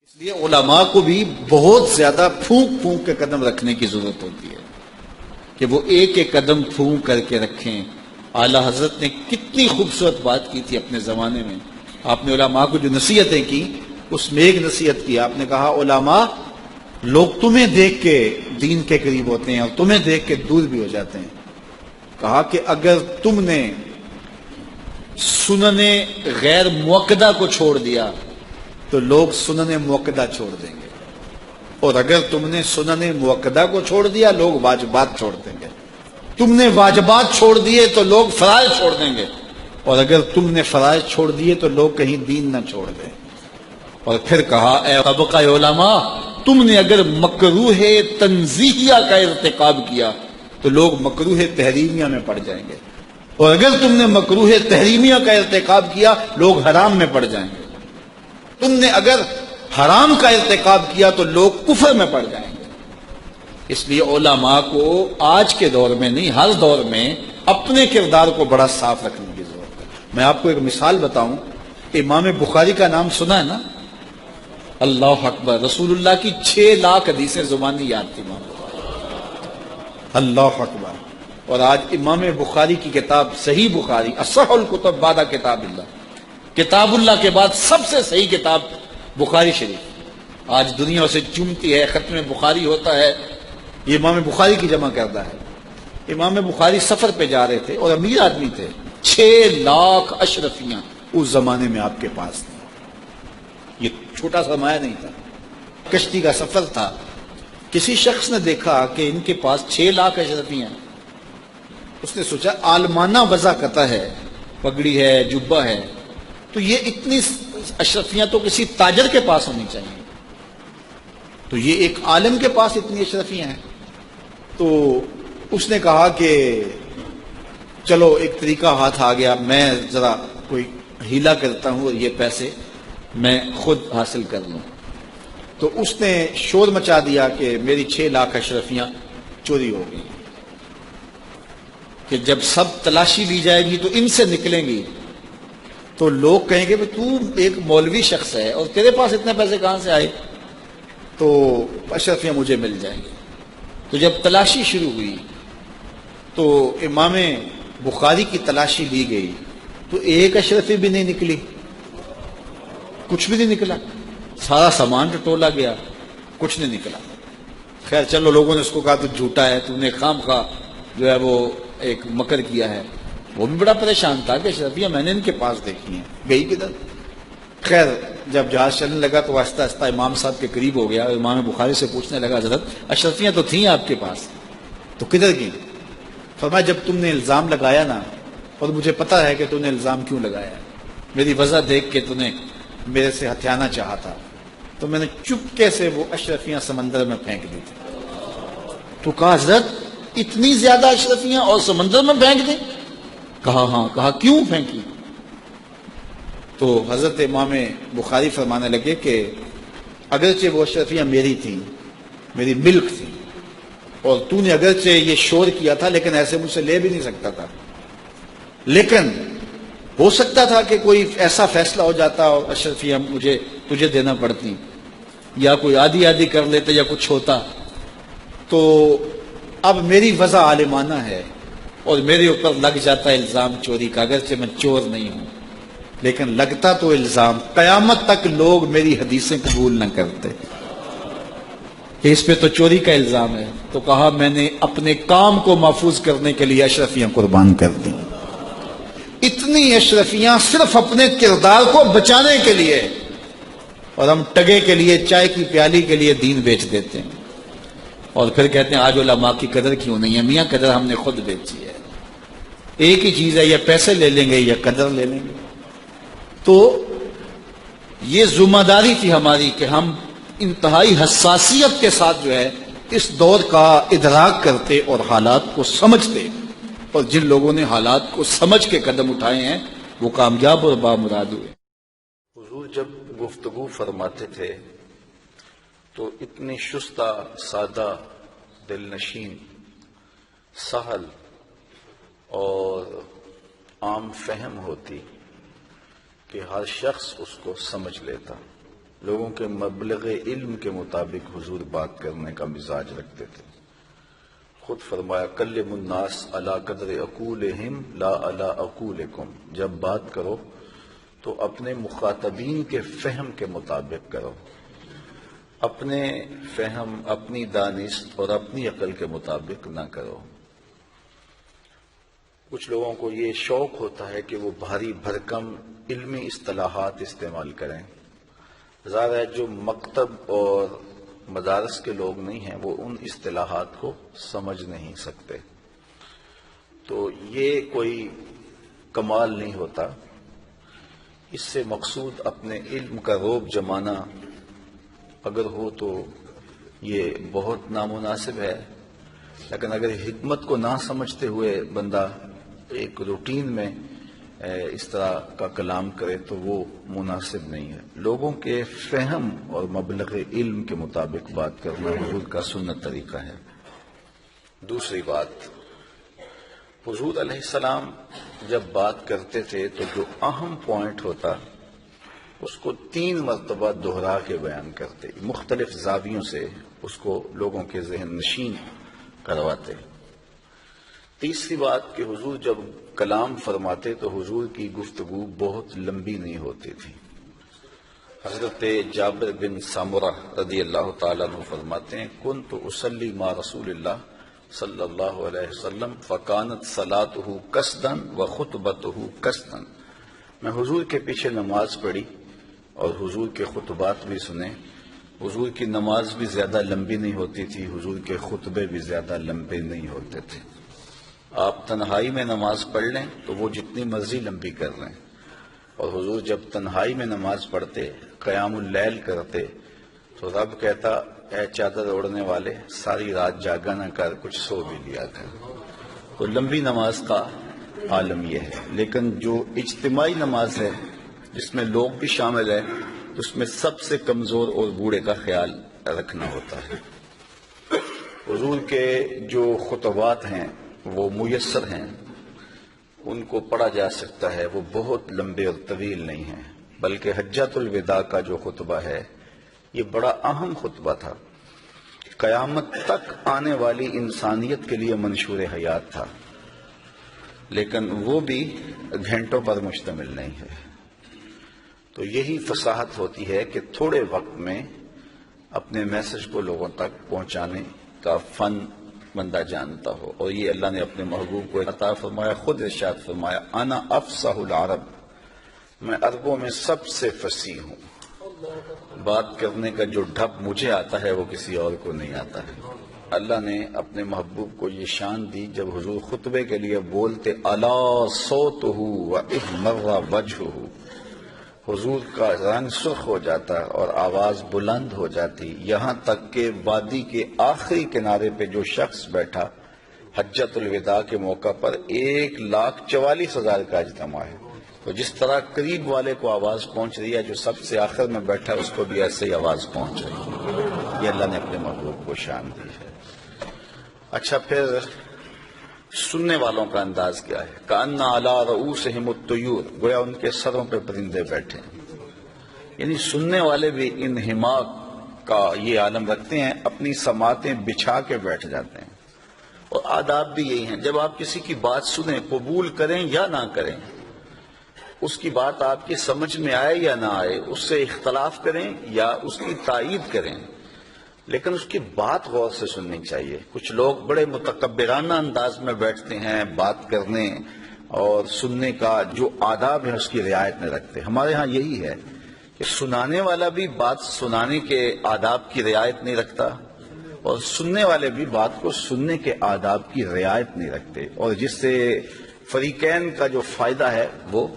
اس لیے علماء کو بھی بہت زیادہ پھونک پھونک کے قدم رکھنے کی ضرورت ہوتی ہے کہ وہ ایک ایک قدم پھونک کر کے رکھیں. اعلیٰ حضرت نے کتنی خوبصورت بات کی تھی اپنے زمانے میں. آپ نے علماء کو جو نصیحتیں کی اس میں ایک نصیحت کی. آپ نے کہا علماء لوگ تمہیں دیکھ کے دین کے قریب ہوتے ہیں اور تمہیں دیکھ کے دور بھی ہو جاتے ہیں. کہا کہ اگر تم نے سنن غیر موقدہ کو چھوڑ دیا تو لوگ سنن موقدہ چھوڑ دیں گے، اور اگر تم نے سنن موقدہ کو چھوڑ دیا لوگ واجبات چھوڑ دیں گے. تم نے واجبات چھوڑ دیے تو لوگ فرائض چھوڑ دیں گے، اور اگر تم نے فرائض چھوڑ دیے تو لوگ کہیں دین نہ چھوڑ دیں. اور پھر کہا اے طبقہ علماء تم نے اگر مکروہ تنزیہیہ کا ارتکاب کیا تو لوگ مکروہ تحریمیہ میں پڑ جائیں گے، اور اگر تم نے مکروہ تحریمیہ کا ارتکاب کیا لوگ حرام میں پڑ جائیں گے. تم نے اگر حرام کا ارتکاب کیا تو لوگ کفر میں پڑ جائیں گے. اس لیے علماء کو آج کے دور میں نہیں ہر دور میں اپنے کردار کو بڑا صاف رکھنے کی ضرورت ہے. میں آپ کو ایک مثال بتاؤں. امام بخاری کا نام سنا ہے نا؟ اللہ اکبر. رسول اللہ کی 6 لاکھ حدیثیں زبانی یاد تھی امام بخاری. اللہ اکبر. اور آج امام بخاری کی کتاب صحیح بخاری اصح الکتب بعد کتاب اللہ، کتاب اللہ کے بعد سب سے صحیح کتاب بخاری شریف آج دنیا اسے چومتی ہے. ختم بخاری ہوتا ہے یہ امام بخاری کی جمع کردہ ہے. امام بخاری سفر پہ جا رہے تھے اور امیر آدمی تھے. 6 لاکھ اشرفیاں اس زمانے میں آپ کے پاس تھیں. یہ چھوٹا سرمایہ نہیں تھا. کشتی کا سفر تھا. کسی شخص نے دیکھا کہ ان کے پاس 6 لاکھ اشرفیاں. اس نے سوچا عالمانہ وضع قطع ہے، پگڑی ہے، جبہ ہے، تو یہ اتنی اشرفیاں تو کسی تاجر کے پاس ہونی چاہیے. تو یہ ایک عالم کے پاس اتنی اشرفیاں ہیں. تو اس نے کہا کہ چلو ایک طریقہ ہاتھ آ گیا، میں ذرا کوئی ہیلا کرتا ہوں اور یہ پیسے میں خود حاصل کر لوں. تو اس نے شور مچا دیا کہ میری 6 لاکھ اشرفیاں چوری ہو گئی، کہ جب سب تلاشی لی جائے گی تو ان سے نکلیں گی تو لوگ کہیں گے کہ تو ایک مولوی شخص ہے اور تیرے پاس اتنے پیسے کہاں سے آئے، تو اشرفیاں مجھے مل جائیں گی. تو جب تلاشی شروع ہوئی تو امام بخاری کی تلاشی لی گئی تو ایک اشرفی بھی نہیں نکلی، کچھ بھی نہیں نکلا. سارا سامان ٹٹولا گیا، کچھ نہیں نکلا. خیر چلو لوگوں نے اس کو کہا تو جھوٹا ہے، تو نے خام خواہ جو ہے وہ ایک مکر کیا ہے. وہ بھی بڑا پریشان تھا کہ اشرفیاں میں نے ان کے پاس دیکھی ہیں، گئی کدھر. خیر جب جہاز چلنے لگا تو آہستہ آہستہ امام صاحب کے قریب ہو گیا. امام بخاری سے پوچھنے لگا حضرت اشرفیاں تو تھیں آپ کے پاس، تو کدھر گئیں؟ فرمایا جب تم نے الزام لگایا نا، اور مجھے پتا ہے کہ تم نے الزام کیوں لگایا، میری وجہ دیکھ کے تم نے میرے سے ہتھیانا چاہا تھا، تو میں نے چپکے سے وہ اشرفیاں سمندر میں پھینک دی تھی. تو کہا حضرت اتنی زیادہ اشرفیاں اور سمندر میں پھینک دیں؟ کہا ہاں. کہا کیوں پھینکی؟ تو حضرت امام بخاری فرمانے لگے کہ اگرچہ وہ اشرفیاں میری تھیں، میری ملک تھی، اور تو نے اگرچہ یہ شور کیا تھا لیکن ایسے مجھ سے لے بھی نہیں سکتا تھا. لیکن ہو سکتا تھا کہ کوئی ایسا فیصلہ ہو جاتا اور اشرفیاں مجھے تجھے دینا پڑتی، یا کوئی آدھی آدھی کر لیتے یا کچھ ہوتا. تو اب میری وضع عالمانہ ہے اور میرے اوپر لگ جاتا ہے الزام چوری کا، اگرچہ میں چور نہیں ہوں لیکن لگتا تو الزام. قیامت تک لوگ میری حدیثیں قبول نہ کرتے کہ اس پہ تو چوری کا الزام ہے. تو کہا میں نے اپنے کام کو محفوظ کرنے کے لیے اشرفیاں قربان کر دی. اتنی اشرفیاں صرف اپنے کردار کو بچانے کے لیے، اور ہم ٹگے کے لیے، چائے کی پیالی کے لیے دین بیچ دیتے ہیں اور پھر کہتے ہیں آج علماء کی قدر کیوں نہیں ہے. میاں قدر ہم نے خود بیچی ہے. ایک ہی چیز ہے، یا پیسے لے لیں گے یا قدر لے لیں گے. تو یہ ذمہ داری تھی ہماری کہ ہم انتہائی حساسیت کے ساتھ جو ہے اس دور کا ادراک کرتے اور حالات کو سمجھتے، اور جن لوگوں نے حالات کو سمجھ کے قدم اٹھائے ہیں وہ کامیاب اور بامراد ہوئے. حضور جب گفتگو فرماتے تھے تو اتنی شستہ، سادہ، دل نشین، سہل اور عام فہم ہوتی کہ ہر شخص اس کو سمجھ لیتا. لوگوں کے مبلغ علم کے مطابق حضور بات کرنے کا مزاج رکھتے تھے. خود فرمایا کلم الناس علی قدر عقولہم لا علی عقولکم، جب بات کرو تو اپنے مخاطبین کے فہم کے مطابق کرو، اپنے فہم، اپنی دانست اور اپنی عقل کے مطابق نہ کرو. کچھ لوگوں کو یہ شوق ہوتا ہے کہ وہ بھاری بھرکم علمی اصطلاحات استعمال کریں. ظاہر ہے جو مکتب اور مدارس کے لوگ نہیں ہیں وہ ان اصطلاحات کو سمجھ نہیں سکتے. تو یہ کوئی کمال نہیں ہوتا. اس سے مقصود اپنے علم کا روب جمانا اگر ہو تو یہ بہت نامناسب ہے، لیکن اگر حکمت کو نہ سمجھتے ہوئے بندہ ایک روٹین میں اس طرح کا کلام کرے تو وہ مناسب نہیں ہے. لوگوں کے فہم اور مبلغ علم کے مطابق بات کرنا حضور کا سنت طریقہ ہے. دوسری بات، حضور علیہ السلام جب بات کرتے تھے تو جو اہم پوائنٹ ہوتا اس کو 3 مرتبہ دہرا کے بیان کرتے، مختلف زاویوں سے اس کو لوگوں کے ذہن نشین کرواتے. تیسری بات کہ حضور جب کلام فرماتے تو حضور کی گفتگو بہت لمبی نہیں ہوتی تھی. حضرت جابر بن سامرہ رضی اللہ تعالیٰ عنہ فرماتے ہیں کنت اصلی مع رسول اللہ صلی اللہ علیہ وسلم فکانت صلاتہ قصدا وخطبتہ قصدا. میں حضور کے پیچھے نماز پڑھی اور حضور کے خطبات بھی سنے. حضور کی نماز بھی زیادہ لمبی نہیں ہوتی تھی، حضور کے خطبے بھی زیادہ لمبے نہیں ہوتے تھے. آپ تنہائی میں نماز پڑھ لیں تو وہ جتنی مرضی لمبی کر لیں، اور حضور جب تنہائی میں نماز پڑھتے، قیام اللیل کرتے تو رب کہتا اے چادر اوڑھنے والے ساری رات جاگا نہ کر، کچھ سو بھی لیا کر. تو لمبی نماز کا عالم یہ ہے. لیکن جو اجتماعی نماز ہے جس میں لوگ بھی شامل ہیں اس میں سب سے کمزور اور بوڑھے کا خیال رکھنا ہوتا ہے. حضور کے جو خطبات ہیں وہ میسر ہیں، ان کو پڑھا جا سکتا ہے، وہ بہت لمبے اور طویل نہیں ہیں. بلکہ حجۃ الوداع کا جو خطبہ ہے یہ بڑا اہم خطبہ تھا، قیامت تک آنے والی انسانیت کے لیے منشور حیات تھا، لیکن وہ بھی گھنٹوں پر مشتمل نہیں ہے. تو یہی فصاحت ہوتی ہے کہ تھوڑے وقت میں اپنے میسج کو لوگوں تک پہنچانے کا فن بندہ جانتا ہو. اور یہ اللہ نے اپنے محبوب کو عطا فرمایا. خود ارشاد فرمایا انا افصح العرب، میں عربوں میں سب سے فصیح ہوں. بات کرنے کا جو ڈھب مجھے آتا ہے وہ کسی اور کو نہیں آتا ہے. اللہ نے اپنے محبوب کو یہ شان دی جب حضور خطبے کے لیے بولتے الا صوتہ واحمر وجہہ، حضور کا رنگ سرخ ہو جاتا اور آواز بلند ہو جاتی، یہاں تک کہ وادی کے آخری کنارے پہ جو شخص بیٹھا حجۃ الوداع کے موقع پر 1,44,000 کا اجتماع ہے. تو جس طرح قریب والے کو آواز پہنچ رہی ہے، جو سب سے آخر میں بیٹھا اس کو بھی ایسے ہی آواز پہنچ رہی ہے. یہ اللہ نے اپنے محبوب کو شان دی ہے. اچھا، پھر سننے والوں کا انداز کیا ہے؟ کأن علی رؤوسہم الطیور، گویا ان کے سروں پہ پرندے بیٹھے ہیں. یعنی سننے والے بھی انہماک کا یہ عالم رکھتے ہیں، اپنی سماعتیں بچھا کے بیٹھ جاتے ہیں. اور آداب بھی یہی ہیں، جب آپ کسی کی بات سنیں قبول کریں یا نہ کریں، اس کی بات آپ کی سمجھ میں آئے یا نہ آئے، اس سے اختلاف کریں یا اس کی تائید کریں، لیکن اس کی بات غور سے سننی چاہیے. کچھ لوگ بڑے متکبرانہ انداز میں بیٹھتے ہیں، بات کرنے اور سننے کا جو آداب ہے اس کی رعایت نہیں رکھتے. ہمارے ہاں یہی ہے کہ سنانے والا بھی بات سنانے کے آداب کی رعایت نہیں رکھتا، اور سننے والے بھی بات کو سننے کے آداب کی رعایت نہیں رکھتے، اور جس سے فریقین کا جو فائدہ ہے وہ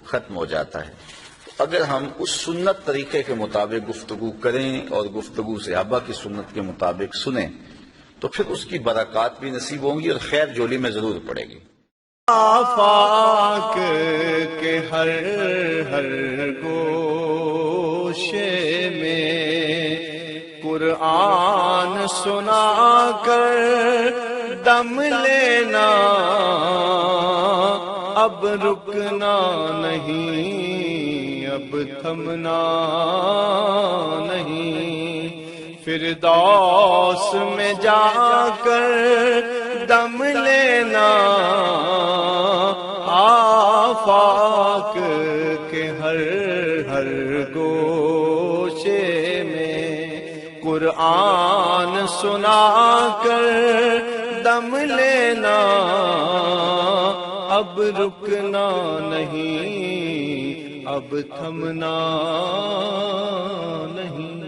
ختم ہو جاتا ہے. اگر ہم اس سنت طریقے کے مطابق گفتگو کریں اور گفتگو صحابہ کی سنت کے مطابق سنیں تو پھر اس کی برکات بھی نصیب ہوں گی اور خیر جولی میں ضرور پڑے گی. آفاق کے ہر ہر گوشے میں قرآن سنا کر دم لینا، اب رکنا نہیں اب تھمنا نہیں، فردوس میں جا کر دم لینا، آفاق کے ہر ہر گوشے میں قرآن سنا کر دم لینا، اب رکنا نہیں، اب تھمنا نہیں۔